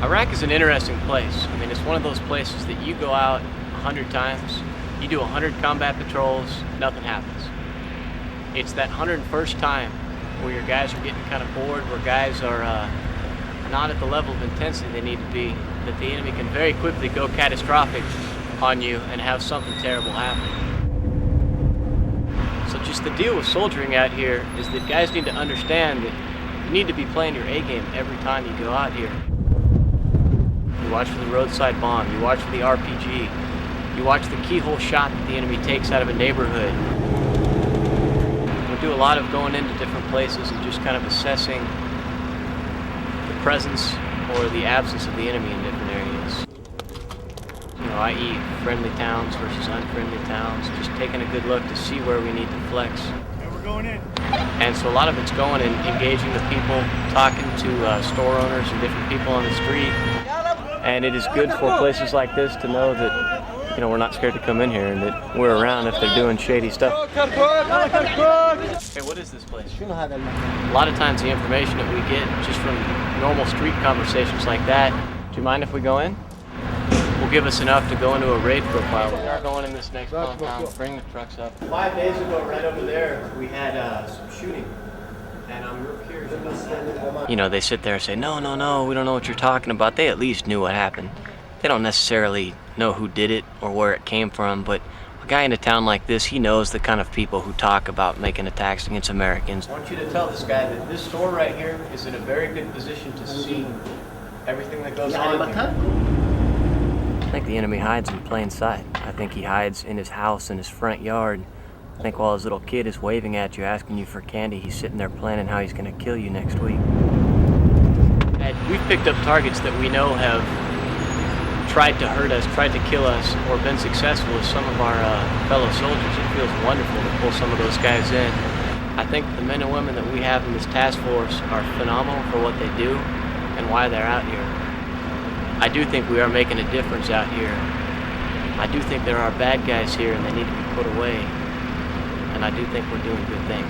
Iraq is an interesting place. I mean, it's one of those places that you go out 100 times, you do 100 combat patrols, nothing happens. It's that 101st time where your guys are getting kind of bored, where guys are not at the level of intensity they need to be, that the enemy can very quickly go catastrophic on you and have something terrible happen. So just the deal with soldiering out here is that guys need to understand that you need to be playing your A game every time you go out here. You watch for the roadside bomb, you watch for the RPG, you watch the keyhole shot that the enemy takes out of a neighborhood. We do a lot of going into different places and just kind of assessing the presence or the absence of the enemy in different areas. You know, i.e. friendly towns versus unfriendly towns, just taking a good look to see where we need to flex. And we're going in. And so a lot of it's going and engaging with people, talking to store owners and different people on the street. And it is good for places like this to know that, you know, we're not scared to come in here and that we're around if they're doing shady stuff. Hey, what is this place? A lot of times the information that we get just from normal street conversations like that, do you mind if we go in? Will give us enough to go into a raid profile. We are going in this next compound. Bring the trucks up. 5 days ago, right over there, we had some shooting. And I'm real curious about that. You know, they sit there and say, no, we don't know what you're talking about. They at least knew what happened. They don't necessarily know who did it or where it came from, but a guy in a town like this, he knows the kind of people who talk about making attacks against Americans. I want you to tell this guy that this store right here is in a very good position to see everything that goes on here. I think the enemy hides in plain sight. I think he hides in his house, in his front yard. I think while his little kid is waving at you, asking you for candy, he's sitting there planning how he's going to kill you next week. And we've picked up targets that we know have tried to hurt us, tried to kill us, or been successful with some of our fellow soldiers. It feels wonderful to pull some of those guys in. I think the men and women that we have in this task force are phenomenal for what they do and why they're out here. I do think we are making a difference out here. I do think there are bad guys here and they need to be put away. And I do think we're doing good things.